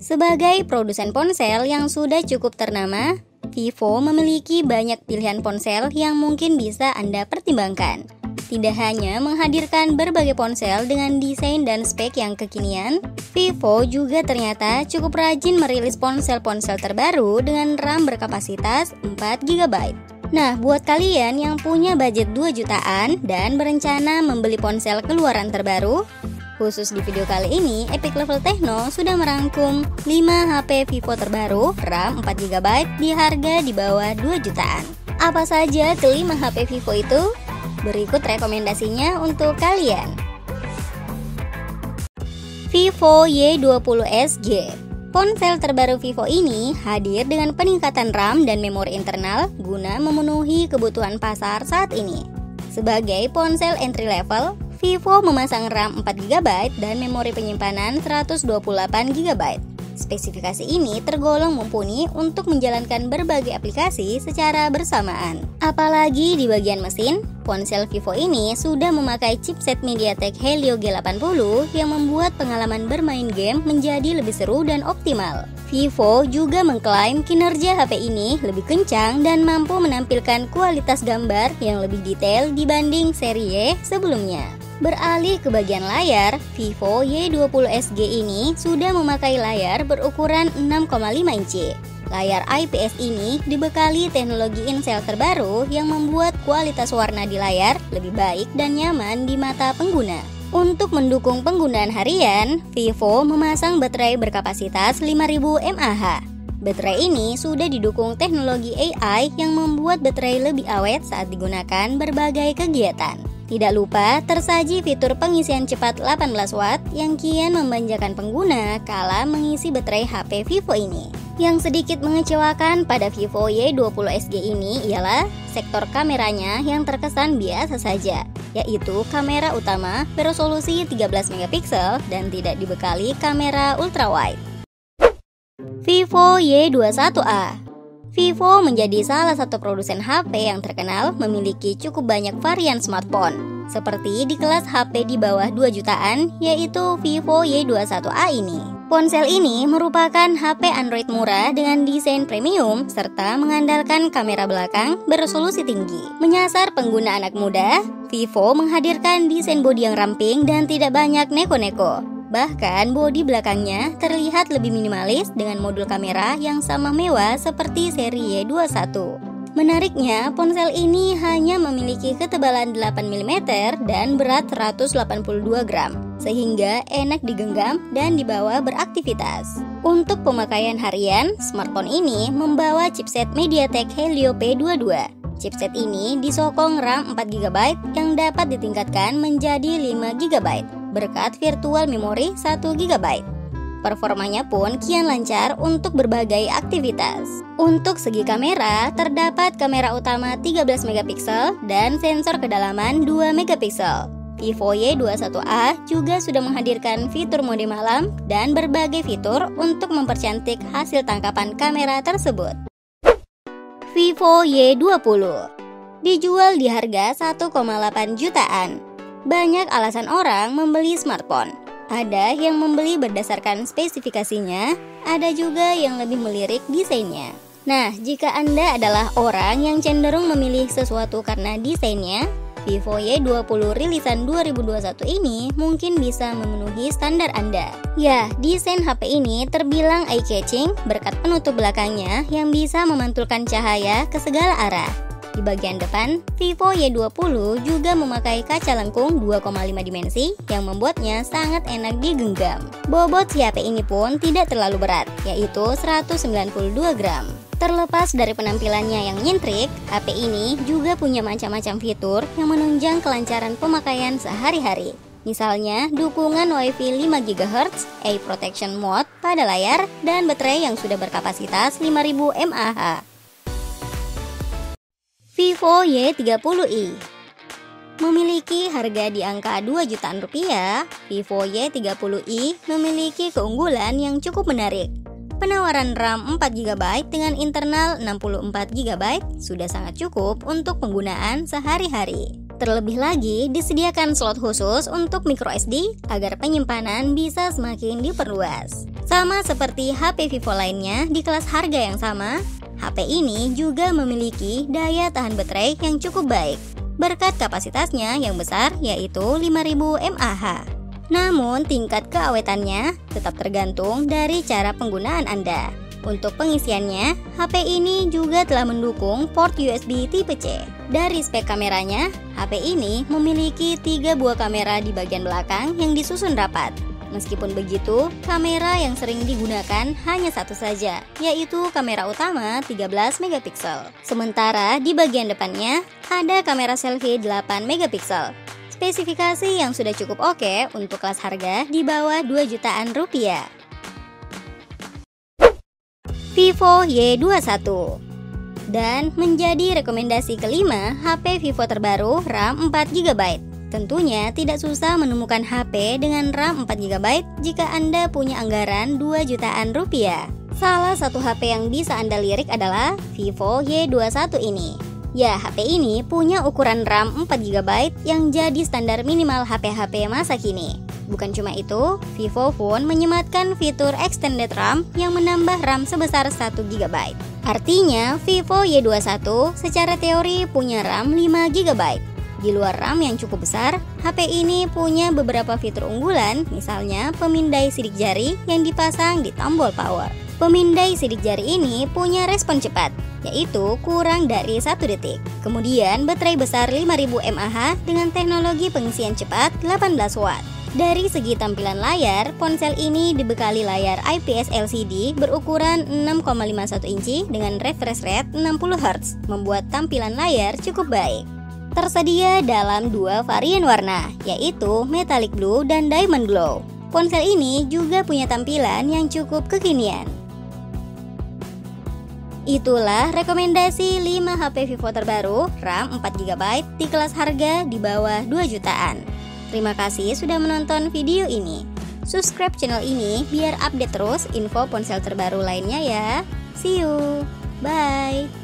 Sebagai produsen ponsel yang sudah cukup ternama, Vivo memiliki banyak pilihan ponsel yang mungkin bisa Anda pertimbangkan. Tidak hanya menghadirkan berbagai ponsel dengan desain dan spek yang kekinian, Vivo juga ternyata cukup rajin merilis ponsel-ponsel terbaru dengan RAM berkapasitas 4GB. Nah, buat kalian yang punya budget 2 jutaan dan berencana membeli ponsel keluaran terbaru, khusus di video kali ini, Epic Level Techno sudah merangkum 5 HP Vivo terbaru RAM 4GB di harga di bawah 2 jutaan. Apa saja kelima HP Vivo itu? Berikut rekomendasinya untuk kalian. Vivo Y20 SG. Ponsel terbaru Vivo ini hadir dengan peningkatan RAM dan memori internal guna memenuhi kebutuhan pasar saat ini. Sebagai ponsel entry level, Vivo memasang RAM 4GB dan memori penyimpanan 128GB. Spesifikasi ini tergolong mumpuni untuk menjalankan berbagai aplikasi secara bersamaan. Apalagi di bagian mesin, ponsel Vivo ini sudah memakai chipset MediaTek Helio G80 yang membuat pengalaman bermain game menjadi lebih seru dan optimal. Vivo juga mengklaim kinerja HP ini lebih kencang dan mampu menampilkan kualitas gambar yang lebih detail dibanding seri Y sebelumnya. Beralih ke bagian layar, Vivo Y20 SG ini sudah memakai layar berukuran 6,5 inci. Layar IPS ini dibekali teknologi InCell terbaru yang membuat kualitas warna di layar lebih baik dan nyaman di mata pengguna. Untuk mendukung penggunaan harian, Vivo memasang baterai berkapasitas 5000 mAh. Baterai ini sudah didukung teknologi AI yang membuat baterai lebih awet saat digunakan berbagai kegiatan. Tidak lupa tersaji fitur pengisian cepat 18 watt yang kian memanjakan pengguna kala mengisi baterai HP Vivo ini. Yang sedikit mengecewakan pada Vivo Y20 SG ini ialah sektor kameranya yang terkesan biasa saja, yaitu kamera utama beresolusi 13MP dan tidak dibekali kamera ultrawide. Vivo Y21A. Vivo menjadi salah satu produsen HP yang terkenal memiliki cukup banyak varian smartphone, seperti di kelas HP di bawah 2 jutaan, yaitu Vivo Y21A ini. Ponsel ini merupakan HP Android murah dengan desain premium serta mengandalkan kamera belakang beresolusi tinggi. Menyasar pengguna anak muda, Vivo menghadirkan desain bodi yang ramping dan tidak banyak neko-neko. Bahkan bodi belakangnya terlihat lebih minimalis dengan modul kamera yang sama mewah seperti seri Y21. Menariknya, ponsel ini hanya memiliki ketebalan 8mm dan berat 182 gram, sehingga enak digenggam dan dibawa beraktivitas. Untuk pemakaian harian, smartphone ini membawa chipset MediaTek Helio P22. Chipset ini disokong RAM 4GB yang dapat ditingkatkan menjadi 5GB berkat virtual memory 1GB. Performanya pun kian lancar untuk berbagai aktivitas. Untuk segi kamera, terdapat kamera utama 13MP dan sensor kedalaman 2MP. Vivo Y21A juga sudah menghadirkan fitur mode malam dan berbagai fitur untuk mempercantik hasil tangkapan kamera tersebut. Vivo Y20 dijual di harga 1,8 jutaan. Banyak alasan orang membeli smartphone. Ada yang membeli berdasarkan spesifikasinya, ada juga yang lebih melirik desainnya. Nah, jika Anda adalah orang yang cenderung memilih sesuatu karena desainnya, Vivo Y20 rilisan 2021 ini mungkin bisa memenuhi standar Anda. Ya, desain HP ini terbilang eye-catching berkat penutup belakangnya yang bisa memantulkan cahaya ke segala arah. Di bagian depan, Vivo Y20 juga memakai kaca lengkung 2,5 dimensi yang membuatnya sangat enak digenggam. Bobot si HP ini pun tidak terlalu berat, yaitu 192 gram. Terlepas dari penampilannya yang nyentrik, HP ini juga punya macam-macam fitur yang menunjang kelancaran pemakaian sehari-hari. Misalnya, dukungan Wi-Fi 5GHz, Eye Protection Mode pada layar, dan baterai yang sudah berkapasitas 5000 mAh. Vivo Y30i memiliki harga di angka 2 jutaan rupiah. Vivo Y30i memiliki keunggulan yang cukup menarik. Penawaran RAM 4GB dengan internal 64GB sudah sangat cukup untuk penggunaan sehari-hari. Terlebih lagi, disediakan slot khusus untuk microSD agar penyimpanan bisa semakin diperluas. Sama seperti HP Vivo lainnya di kelas harga yang sama, HP ini juga memiliki daya tahan baterai yang cukup baik berkat kapasitasnya yang besar yaitu 5000 mAh. Namun tingkat keawetannya tetap tergantung dari cara penggunaan Anda. Untuk pengisiannya, HP ini juga telah mendukung port USB tipe C. Dari spek kameranya, HP ini memiliki 3 buah kamera di bagian belakang yang disusun rapat. Meskipun begitu, kamera yang sering digunakan hanya satu saja, yaitu kamera utama 13 megapiksel. Sementara di bagian depannya ada kamera selfie 8 megapiksel. Spesifikasi yang sudah cukup oke untuk kelas harga di bawah 2 jutaan rupiah. Vivo Y21. Dan menjadi rekomendasi kelima HP Vivo terbaru RAM 4GB. Tentunya tidak susah menemukan HP dengan RAM 4GB jika Anda punya anggaran 2 jutaan rupiah. Salah satu HP yang bisa Anda lirik adalah Vivo Y21 ini. Ya, HP ini punya ukuran RAM 4GB yang jadi standar minimal HP-HP masa kini. Bukan cuma itu, Vivo pun menyematkan fitur Extended RAM yang menambah RAM sebesar 1GB. Artinya, Vivo Y21 secara teori punya RAM 5GB. Di luar RAM yang cukup besar, HP ini punya beberapa fitur unggulan, misalnya pemindai sidik jari yang dipasang di tombol power. Pemindai sidik jari ini punya respon cepat, yaitu kurang dari 1 detik. Kemudian baterai besar 5000 mAh dengan teknologi pengisian cepat 18 watt. Dari segi tampilan layar, ponsel ini dibekali layar IPS LCD berukuran 6,51 inci dengan refresh rate 60 Hz, membuat tampilan layar cukup baik. Tersedia dalam 2 varian warna, yaitu Metallic Blue dan Diamond Glow. Ponsel ini juga punya tampilan yang cukup kekinian. Itulah rekomendasi 5 HP Vivo terbaru RAM 4GB di kelas harga di bawah 2 jutaan. Terima kasih sudah menonton video ini. Subscribe channel ini biar update terus info ponsel terbaru lainnya ya. See you. Bye.